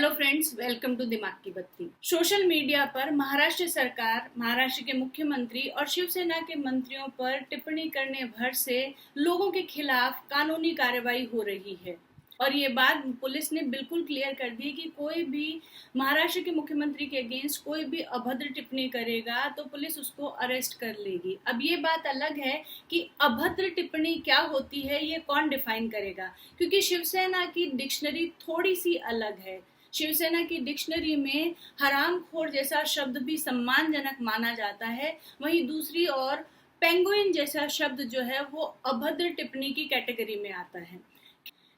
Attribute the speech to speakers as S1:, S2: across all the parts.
S1: Hello friends, welcome to दिमाग की बत्ती। सोशल मीडिया पर महाराष्ट्र सरकार, महाराष्ट्र के मुख्यमंत्री और शिवसेना के मंत्रियों पर टिप्पणी करने भर से लोगों के खिलाफ कानूनी कार्रवाई हो रही है। और ये बात पुलिस ने बिल्कुल क्लियर कर दी कि कोई भी महाराष्ट्र के मुख्यमंत्री के अगेंस्ट कोई भी अभद्र टिप्पणी करेगा तो पुलिस उसको अरेस्ट कर लेगी। अब ये बात अलग है कि अभद्र टिप्पणी क्या होती है, ये कौन डिफाइन करेगा, क्योंकि शिवसेना की डिक्शनरी थोड़ी सी अलग है। शिवसेना की डिक्शनरी में हरामखोर जैसा शब्द भी सम्मानजनक माना जाता है, वहीं दूसरी ओर पेंगुइन जैसा शब्द जो है वो अभद्र टिप्पणी की कैटेगरी में आता है।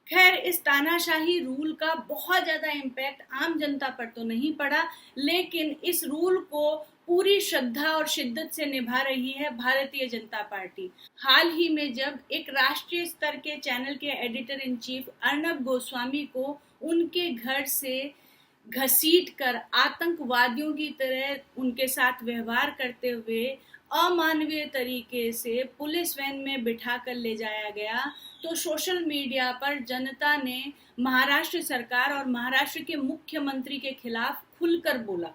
S1: खैर, इस तानाशाही रूल का बहुत ज्यादा इम्पैक्ट आम जनता पर तो नहीं पड़ा, लेकिन इस रूल को पूरी श्रद्धा और शिद्दत से निभा रही है भारतीय जनता पार्टी। हाल ही में जब एक राष्ट्रीय स्तर के चैनल के editor in chief Arnab Goswami को उनके घर से घसीट कर आतंकवादियों की तरह उनके साथ व्यवहार करते हुए अमानवीय तरीके से पुलिस वैन में बिठा कर ले जाया गया, तो सोशल मीडिया पर जनता ने महाराष्ट्र सरकार और महाराष्ट्र के मुख्यमंत्री के खिलाफ खुलकर बोला।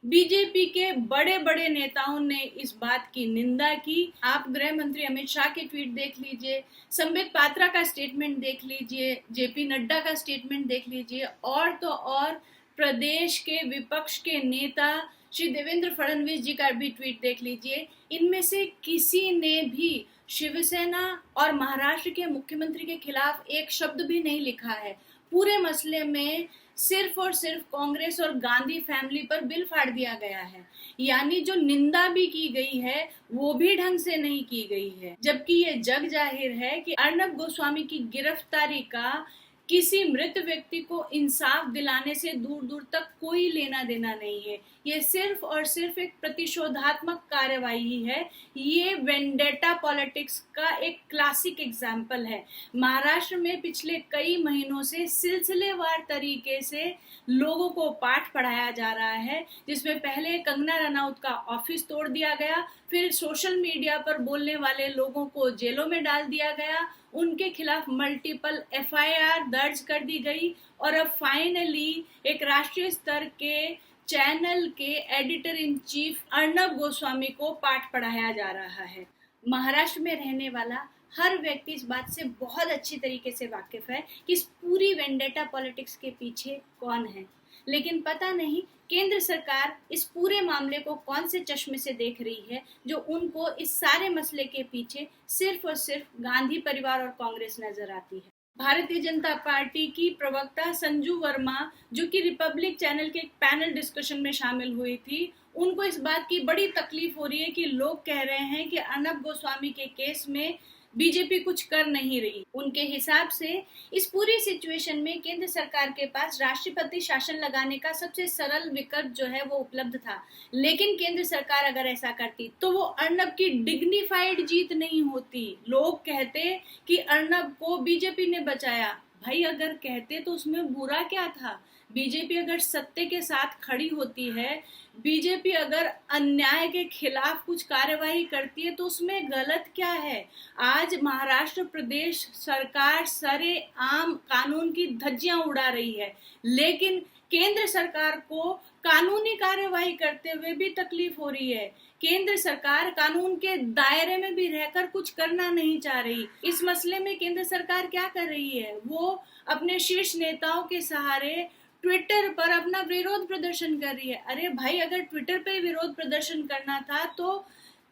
S1: बीजेपी के बड़े बड़े नेताओं ने इस बात की निंदा की। आप गृह मंत्री अमित शाह के ट्वीट देख लीजिए, संबित पात्रा का स्टेटमेंट देख लीजिए, जेपी नड्डा का स्टेटमेंट देख लीजिए, और तो और प्रदेश के विपक्ष के नेता श्री देवेंद्र फडणवीस जी का भी ट्वीट देख लीजिए। इनमें से किसी ने भी शिवसेना और महाराष्ट्र के मुख्यमंत्री के खिलाफ एक शब्द भी नहीं लिखा है। पूरे मसले में सिर्फ और सिर्फ कांग्रेस और गांधी फैमिली पर बिल फाड़ दिया गया है, यानी जो निंदा भी की गई है वो भी ढंग से नहीं की गई है। जबकि ये जग जाहिर है कि अर्नब गोस्वामी की गिरफ्तारी का किसी मृत व्यक्ति को इंसाफ दिलाने से दूर दूर तक कोई लेना देना नहीं है। ये सिर्फ और सिर्फ एक प्रतिशोधात्मक कार्यवाही है। ये वेंडेटा पॉलिटिक्स का एक क्लासिक एग्जाम्पल है। महाराष्ट्र में पिछले कई महीनों से सिलसिलेवार तरीके से लोगों को पाठ पढ़ाया जा रहा है, जिसमें पहले कंगना रनौत का ऑफिस तोड़ दिया गया, फिर सोशल मीडिया पर बोलने वाले लोगों को जेलों में डाल दिया गया, उनके खिलाफ मल्टीपल एफआईआर दर्ज कर दी गई, और अब फाइनली एक राष्ट्रीय स्तर के चैनल के editor in chief Arnab Goswami को पाठ पढ़ाया जा रहा है। महाराष्ट्र में रहने वाला हर व्यक्ति इस बात से बहुत अच्छी तरीके से वाकिफ है कि इस पूरी वेंडेटा पॉलिटिक्स के पीछे कौन है, लेकिन पता नहीं केंद्र सरकार इस पूरे मामले को कौन से चश्मे से देख रही है, जो उनको इस सारे मसले के पीछे सिर्फ और सिर्फ गांधी परिवार और कांग्रेस नजर आती है। भारतीय जनता पार्टी की प्रवक्ता संजू वर्मा, जो कि रिपब्लिक चैनल के एक पैनल डिस्कशन में शामिल हुई थी, उनको इस बात की बड़ी तकलीफ हो रही है कि लोग कह रहे हैं कि अर्नब गोस्वामी के केस में बीजेपी कुछ कर नहीं रही। उनके हिसाब से इस पूरी सिचुएशन में केंद्र सरकार के पास राष्ट्रपति शासन लगाने का सबसे सरल विकल्प जो है वो उपलब्ध था, लेकिन केंद्र सरकार अगर ऐसा करती तो वो अर्नब की डिग्निफाइड जीत नहीं होती। लोग कहते कि अर्नब को बीजेपी ने बचाया। भाई, अगर कहते तो उसमें बुरा क्या था? बीजेपी अगर सत्य के साथ खड़ी होती है, बीजेपी अगर अन्याय के खिलाफ कुछ कार्यवाही करती है तो उसमें गलत क्या है? आज महाराष्ट्र प्रदेश सरकार सरे आम कानून की धज्जियां उड़ा रही है, लेकिन केंद्र सरकार को कानूनी कार्यवाही करते हुए भी तकलीफ हो रही है। केंद्र सरकार कानून के दायरे में भी रहकर कुछ करना नहीं चाह रही। इस मसले में केंद्र सरकार क्या कर रही है? वो अपने शीर्ष नेताओं के सहारे ट्विटर पर अपना विरोध प्रदर्शन कर रही है। अरे भाई, अगर ट्विटर पे विरोध प्रदर्शन करना था तो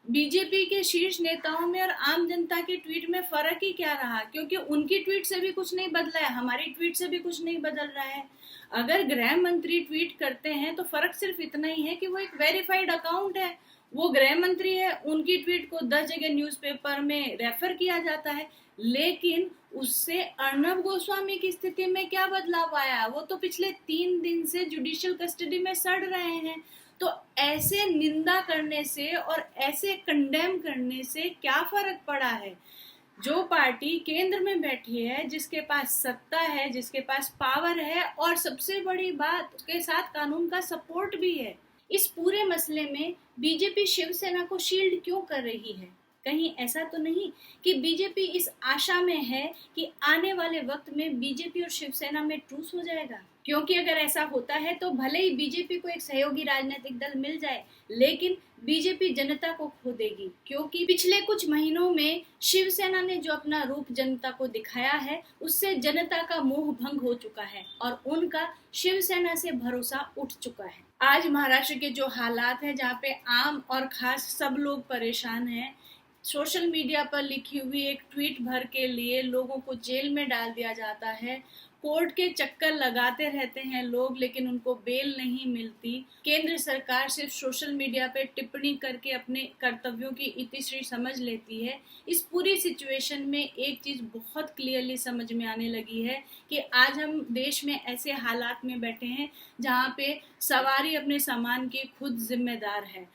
S1: बीजेपी के शीर्ष नेताओं में और आम जनता के ट्वीट में फर्क ही क्या रहा? क्योंकि उनकी ट्वीट से भी कुछ नहीं बदला है, हमारी ट्वीट से भी कुछ नहीं बदल रहा है। अगर गृह मंत्री ट्वीट करते हैं तो फर्क सिर्फ इतना ही है कि वो एक वेरीफाइड अकाउंट है, वो गृह मंत्री है, उनकी ट्वीट को 10 जगह न्यूज़पेपर में रेफर किया जाता है। लेकिन उससे अर्नब गोस्वामी की स्थिति में क्या बदलाव आया? वो तो पिछले 3 दिन से जुडिशियल कस्टडी में सड़ रहे हैं। तो ऐसे निंदा करने से और ऐसे कंडेम करने से क्या फर्क पड़ा है? जो पार्टी केंद्र में बैठी है, जिसके पास सत्ता है, जिसके पास पावर है, और सबसे बड़ी बात उसके साथ कानून का सपोर्ट भी है, इस पूरे मसले में बीजेपी शिवसेना को शील्ड क्यों कर रही है? कहीं ऐसा तो नहीं कि बीजेपी इस आशा में है कि आने वाले वक्त में बीजेपी और शिवसेना में ट्रूस हो जाएगा? क्योंकि अगर ऐसा होता है तो भले ही बीजेपी को एक सहयोगी राजनीतिक दल मिल जाए, लेकिन बीजेपी जनता को खो देगी। क्योंकि पिछले कुछ महीनों में शिवसेना ने जो अपना रूप जनता को दिखाया है, उससे जनता का मोह भंग हो चुका है और उनका शिवसेना से भरोसा उठ चुका है। आज महाराष्ट्र के जो हालात हैं, जहाँ पे आम और खास सब लोग परेशान हैं, सोशल मीडिया पर लिखी हुई एक ट्वीट भर के लिए लोगों को जेल में डाल दिया जाता है। कोर्ट के चक्कर लगाते रहते हैं लोग, लेकिन उनको बेल नहीं मिलती। केंद्र सरकार सिर्फ सोशल मीडिया पे टिप्पणी करके अपने कर्तव्यों की इतिश्री समझ लेती है। इस पूरी सिचुएशन में एक चीज बहुत क्लियरली समझ में आने लगी है कि आज हम देश में ऐसे हालात में बैठे हैं जहाँ पे सवारी अपने सामान की खुद जिम्मेदार है।